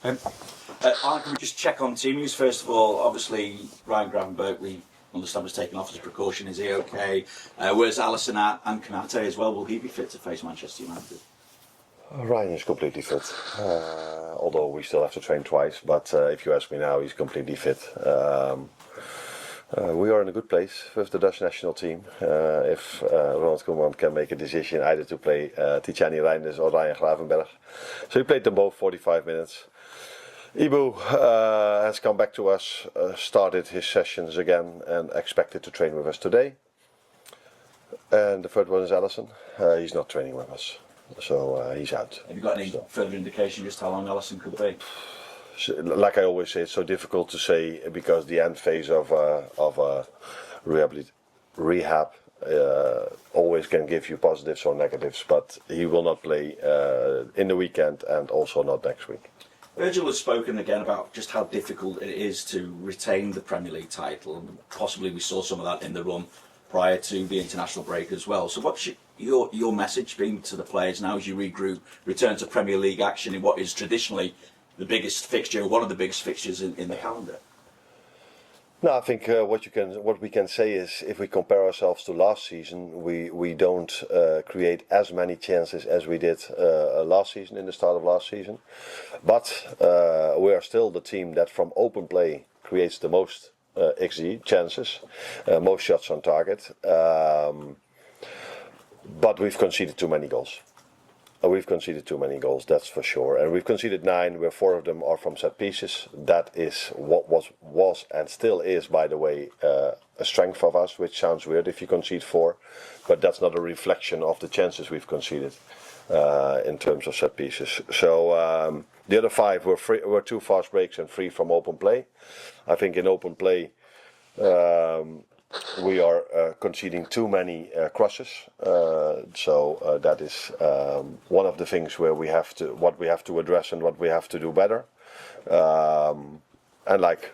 Arne, can we just check on team news first of all? Obviously, Ryan Gravenberch, we understand, was taken off as a precaution. Is he okay? Where's Alisson at, and Kanate as well? Will he be fit to face Manchester United? Ryan is completely fit, although we still have to train twice. But if you ask me now, he's completely fit. We are in a good place with the Dutch national team. If Ronald Koeman can make a decision either to play Tijani Reinders or Ryan Gravenberch. So he played them both 45 minutes. Ibu has come back to us, started his sessions again and expected to train with us today. And the third one is Alisson. He's not training with us, so he's out. Have you got any further indication just how long Alisson could be? Like I always say, it's so difficult to say because the end phase of rehab always can give you positives or negatives, but he will not play in the weekend and also not next week. Virgil has spoken again about just how difficult it is to retain the Premier League title, and possibly we saw some of that in the run prior to the international break as well. So what's your message been to the players now as you regroup, return to Premier League action in what is traditionally the biggest fixture, one of the biggest fixtures in the calendar? No, I think what we can say is if we compare ourselves to last season, we don't create as many chances as we did last season, in the start of last season. But we are still the team that from open play creates the most XG chances, most shots on target. But we've conceded too many goals. We've conceded too many goals, that's for sure. And we've conceded 9, where 4 of them are from set pieces. That is what was and still is, by the way, a strength of us, which sounds weird if you concede 4. But that's not a reflection of the chances we've conceded in terms of set pieces. So the other 5 were 2 fast breaks and 3 from open play. I think in open play we are conceding too many crosses, so that is one of the things where we have to address and what we have to do better. And like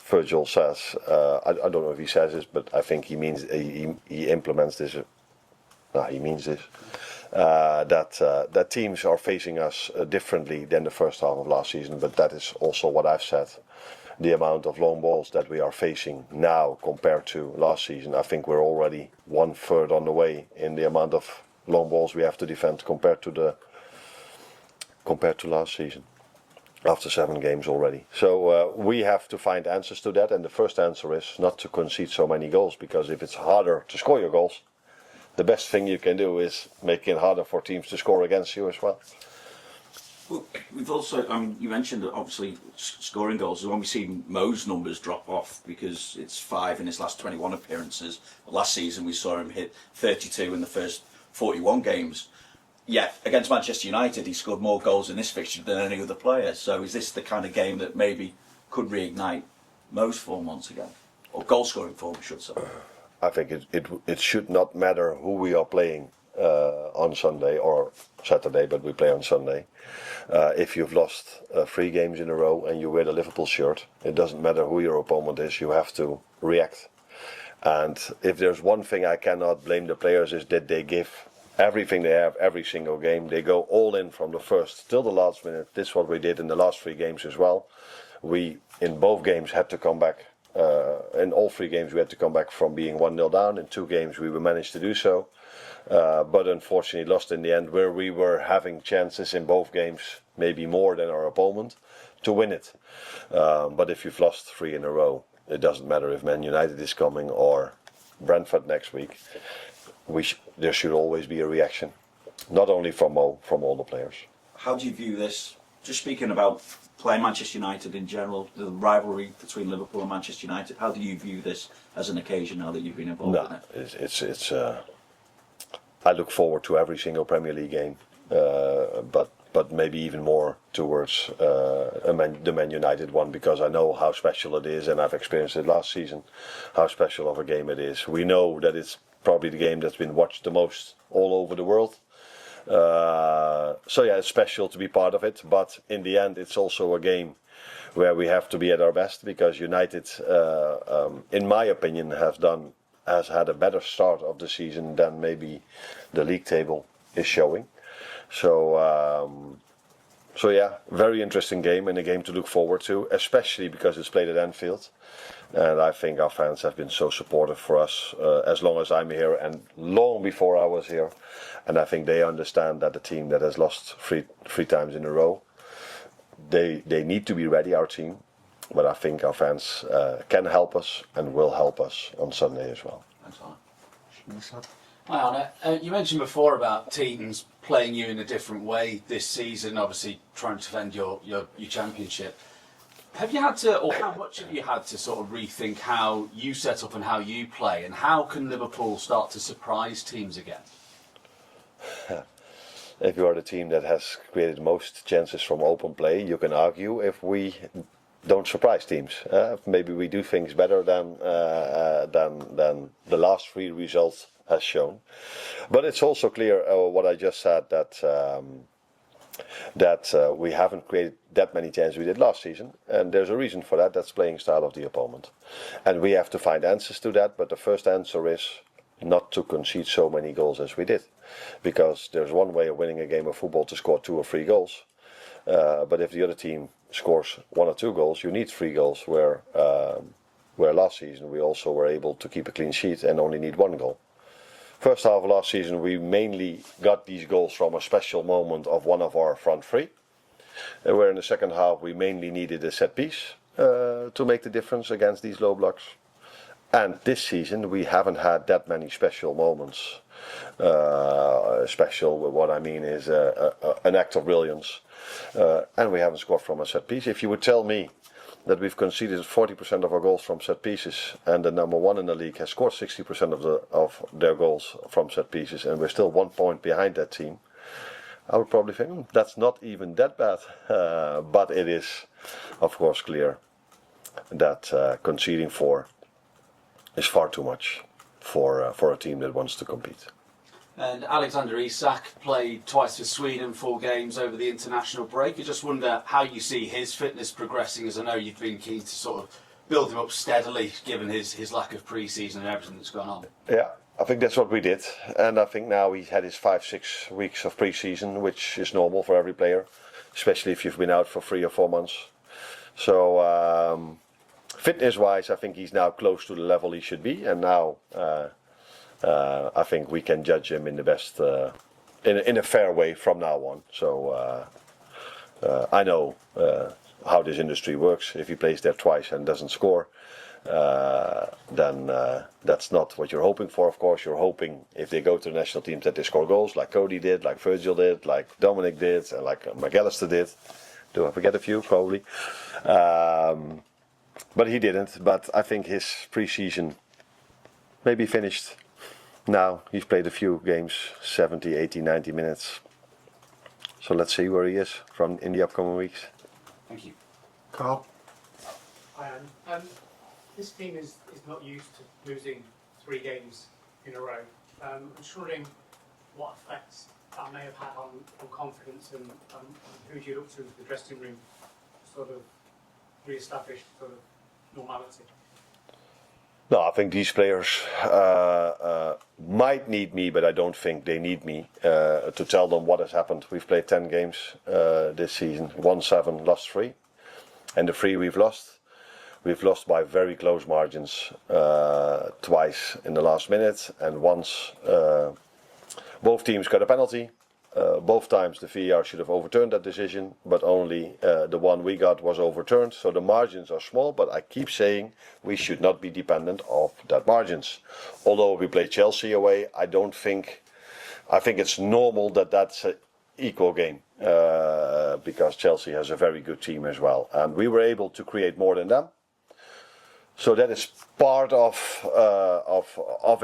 Virgil says, I don't know if he says this, but I think he means he implements this. He means this. That teams are facing us differently than the first half of last season, but that is also what I've said. The amount of long balls that we are facing now compared to last season, I think we're already 1/3 on the way in the amount of long balls we have to defend compared to last season. After 7 games already, so we have to find answers to that. And the first answer is not to concede so many goals, because if it's harder to score your goals, the best thing you can do is make it harder for teams to score against you as well. Well, we've also, you mentioned that obviously scoring goals. When we see Mo's numbers drop off because it's 5 in his last 21 appearances. Last season we saw him hit 32 in the first 41 games. Yet against Manchester United he scored more goals in this fixture than any other player. So is this the kind of game that maybe could reignite Mo's form once again? Or goal scoring form, I should say. I think it should not matter who we are playing on Sunday or Saturday, but we play on Sunday. If you've lost 3 games in a row and you wear the Liverpool shirt, it doesn't matter who your opponent is, you have to react. And if there's one thing I cannot blame the players is that they give everything they have every single game. They go all in from the first till the last minute. This is what we did in the last 3 games as well. We, in both games, had to come back. In all 3 games we had to come back from being 1-0 down. In 2 games we managed to do so. But unfortunately lost in the end, where we were having chances in both games, maybe more than our opponent, to win it. But if you've lost 3 in a row, it doesn't matter if Man United is coming or Brentford next week. There should always be a reaction, not only from Mo, from all the players. How do you view this? Just speaking about playing Manchester United in general, the rivalry between Liverpool and Manchester United, how do you view this as an occasion now that you've been involved in it? It's I look forward to every single Premier League game, but maybe even more towards the Man United one, because I know how special it is, and I've experienced it last season, how special of a game it is. We know that it's probably the game that's been watched the most all over the world. So yeah, it's special to be part of it, but in the end it's also a game where we have to be at our best, because United, in my opinion, has had a better start of the season than maybe the league table is showing. So So yeah, very interesting game and a game to look forward to, especially because it's played at Anfield. And I think our fans have been so supportive for us as long as I'm here and long before I was here. And I think they understand that the team that has lost three times in a row, they need to be ready, our team. But I think our fans can help us and will help us on Sunday as well. Thanks, Arne. Hi Arne, you mentioned before about teams playing you in a different way this season, obviously trying to defend your championship. Have you had to, or how much have you had to sort of rethink how you set up and how you play, and how can Liverpool start to surprise teams again? If you are the team that has created most chances from open play, you can argue if we don't surprise teams. Maybe we do things better than the last three results has shown. But it's also clear what I just said, that we haven't created that many chances we did last season, and there's a reason for that. That's playing style of the opponent, and we have to find answers to that. But the first answer is not to concede so many goals as we did, because there's one way of winning a game of football to score 2 or 3 goals, but if the other team scores 1 or 2 goals, you need 3 goals, where last season we also were able to keep a clean sheet and only need 1 goal. First half of last season we mainly got these goals from a special moment of one of our front three, where in the second half we mainly needed a set piece to make the difference against these low blocks. And this season we haven't had that many special moments. Special, what I mean is an act of brilliance, and we haven't scored from a set piece. If you would tell me that we've conceded 40% of our goals from set pieces, and the number 1 in the league has scored 60% of their goals from set pieces, and we're still 1 point behind that team, I would probably think that's not even that bad. But it is, of course, clear that conceding 4 is far too much for a team that wants to compete. And Alexander Isak played twice for Sweden, 4 games over the international break. I just wonder how you see his fitness progressing, as I know you've been keen to sort of build him up steadily, given his lack of pre-season and everything that's gone on. Yeah, I think that's what we did. And I think now he's had his 5-6 weeks of pre-season, which is normal for every player, especially if you've been out for 3 or 4 months. So fitness-wise, I think he's now close to the level he should be. And now I think we can judge him in the best, in a fair way from now on. So I know how this industry works. If he plays there twice and doesn't score, then that's not what you're hoping for. Of course, you're hoping if they go to the national teams that they score goals, like Cody did, like Virgil did, like Dominic did, and like McAllister did. Do I forget a few? Probably. But he didn't. But I think his pre-season maybe finished. Now he's played a few games, 70, 80, 90 minutes. So let's see where he is in the upcoming weeks. Thank you. Carl? Hi, Anne. This team is not used to losing 3 games in a row. I'm just wondering what effects that may have had on confidence, and who do you look to the dressing room to sort of re-establish sort of normality? No, I think these players might need me, but I don't think they need me to tell them what has happened. We've played 10 games this season, won 7, lost 3. And the 3 we've lost by very close margins, twice in the last minute, and once both teams got a penalty. Both times the VAR should have overturned that decision, but only the one we got was overturned. So the margins are small, but I keep saying we should not be dependent of that margins. Although we play Chelsea away, I think it's normal that that's an equal game, because Chelsea has a very good team as well, and we were able to create more than them. So that is part of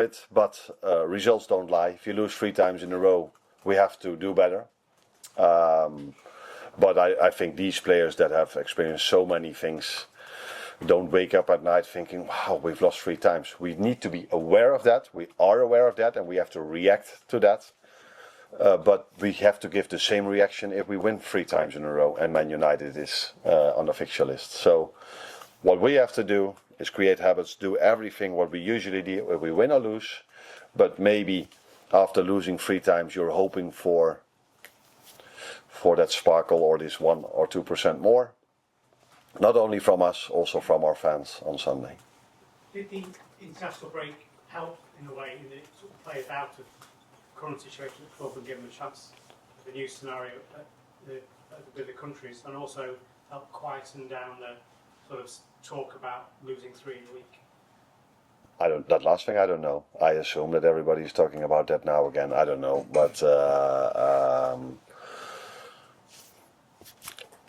it, but results don't lie. If you lose 3 times in a row, we have to do better. But I think these players that have experienced so many things don't wake up at night thinking, wow, we've lost 3 times. We need to be aware of that. We are aware of that, and we have to react to that. But we have to give the same reaction if we win 3 times in a row and Man United is on the fixture list. So what we have to do is create habits, do everything what we usually do if we win or lose, but maybe after losing 3 times you're hoping for for that sparkle or this 1 or 2% more. Not only from us, also from our fans on Sunday. Did the international break help in a way in that it sort of played out of the current situation at the club and give them a chance of a new scenario with the countries, and also help quieten down the sort of talk about losing 3 in a week? That last thing I don't know. I assume that everybody is talking about that now again. I don't know, but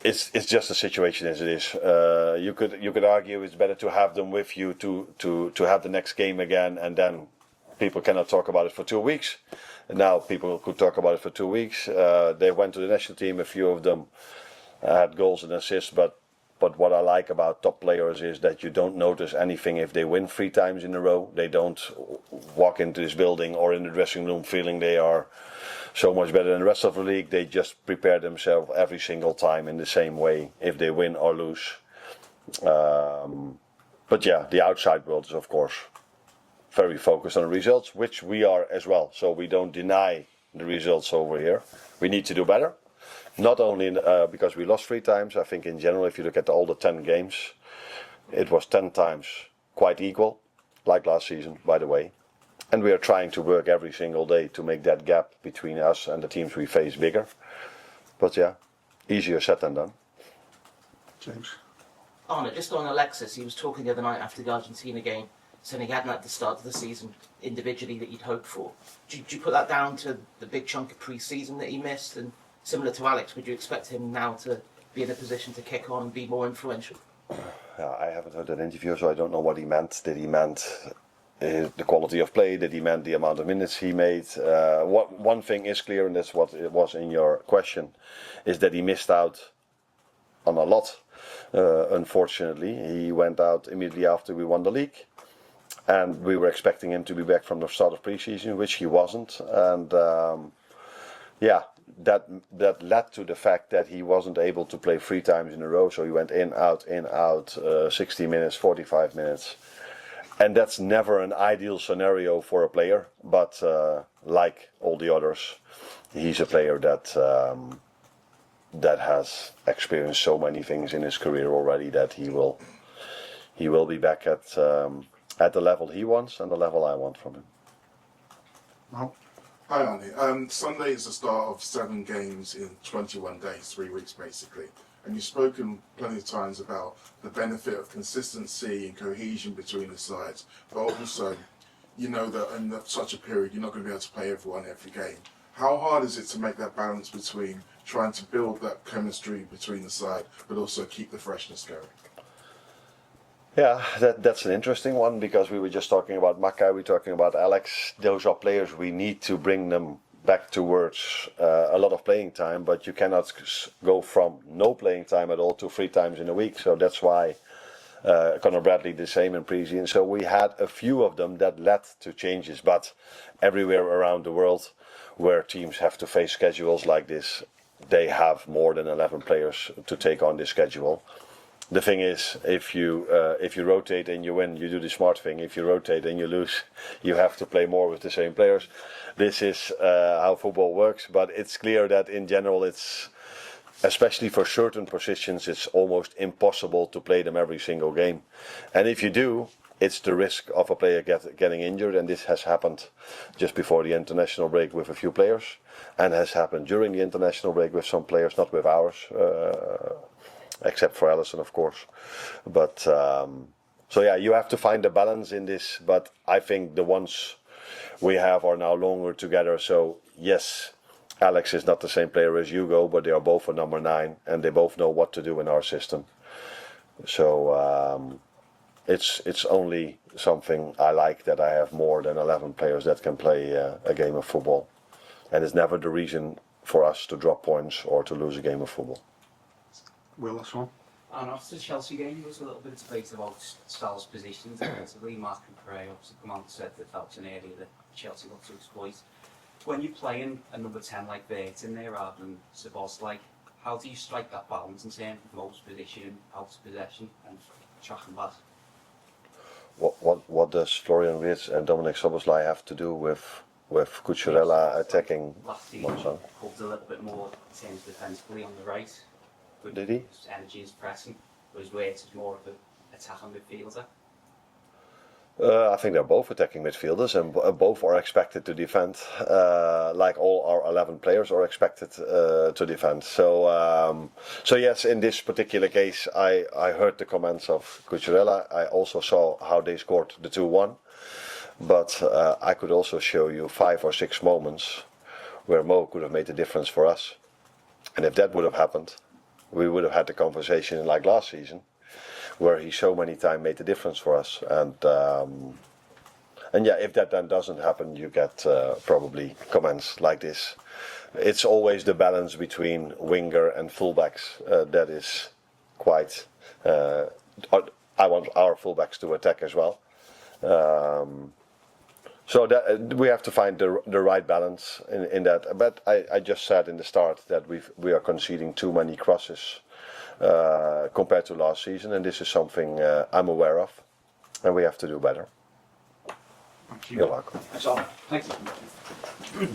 it's just a situation as it is. You could argue it's better to have them with you to have the next game again, and then people cannot talk about it for 2 weeks. And now people could talk about it for 2 weeks. They went to the national team. A few of them had goals and assists, but what I like about top players is that you don't notice anything if they win 3 times in a row. They don't walk into this building or in the dressing room feeling they are so much better than the rest of the league. They just prepare themselves every single time in the same way if they win or lose. But yeah, the outside world is of course very focused on the results, which we are as well. So we don't deny the results over here. We need to do better. Not only because we lost 3 times, I think in general, if you look at all the 10 games, it was 10 times quite equal, like last season, by the way. And we are trying to work every single day to make that gap between us and the teams we face bigger. But yeah, easier said than done. James? Arne, just on Alexis, he was talking the other night after the Argentina game, saying he hadn't at the start of the season individually that he'd hoped for. Do you put that down to the big chunk of pre-season that he missed? And similar to Alex, would you expect him now to be in a position to kick on and be more influential? I haven't heard that interview, so I don't know what he meant. Did he meant the quality of play? Did he meant the amount of minutes he made? One thing is clear, and that's what it was in your question, is that he missed out on a lot. Unfortunately, he went out immediately after we won the league, and we were expecting him to be back from the start of pre-season, which he wasn't, and yeah. That led to the fact that he wasn't able to play 3 times in a row, so he went in, out, 60 minutes, 45 minutes. And that's never an ideal scenario for a player, but like all the others, he's a player that has experienced so many things in his career already that he will be back at the level he wants and the level I want from him. Well, Hi Arne. Sunday is the start of 7 games in 21 days, 3 weeks basically. And you've spoken plenty of times about the benefit of consistency and cohesion between the sides. But also, you know that in such a period, you're not going to be able to play everyone every game. How hard is it to make that balance between trying to build that chemistry between the side, but also keep the freshness going? Yeah, that's an interesting one, because we were just talking about Maka, we're talking about Alex. Those are players we need to bring them back towards a lot of playing time, but you cannot go from no playing time at all to 3 times in a week. So that's why Conor Bradley the same in pre-season. So we had a few of them that led to changes, but everywhere around the world where teams have to face schedules like this, they have more than 11 players to take on this schedule. The thing is, if you rotate and you win, you do the smart thing. If you rotate and you lose, you have to play more with the same players. This is how football works, but it's clear that in general it's, especially for certain positions, it's almost impossible to play them every single game. And if you do, it's the risk of a player getting injured, and this has happened just before the international break with a few players, and has happened during the international break with some players, not with ours. Except for Alisson, of course. But so yeah, you have to find a balance in this. But I think the ones we have are now longer together. So yes, Alex is not the same player as Hugo, but they are both a number 9, and they both know what to do in our system. So it's only something I like, that I have more than 11 players that can play a game of football, and it's never the reason for us to drop points or to lose a game of football. Will, this one? And after the Chelsea game, there was a little bit of debate about Sal's positions defensively. Mark and Prey obviously come out and said that was an area that Chelsea got to exploit. When you're playing a number 10 like Bert in there rather than Sabos, how do you strike that balance in terms of most position, out of possession, and track and pass? What does Florian Wirtz and Dominic Szoboszlai have to do with with Cucurella attacking Last season, Monson. Hub's a little bit more in terms of defensively on the right. With Did he? his energy is pressing, whereas Waits is more of an attacking midfielder. I think they're both attacking midfielders, and both are expected to defend, like all our 11 players are expected to defend. So yes, in this particular case, I heard the comments of Cucurella. I also saw how they scored the 2-1, but I could also show you 5 or 6 moments where Mo could have made the difference for us. And if that would have happened, we would have had the conversation like last season, where he so many times made the difference for us. And yeah, if that then doesn't happen, you get probably comments like this. It's always the balance between winger and fullbacks that is quite. I want our fullbacks to attack as well. So that, we have to find the right balance in that. But I just said in the start that we are conceding too many crosses compared to last season, and this is something I'm aware of, and we have to do better. Thank you. You're welcome. That's all. Thank you.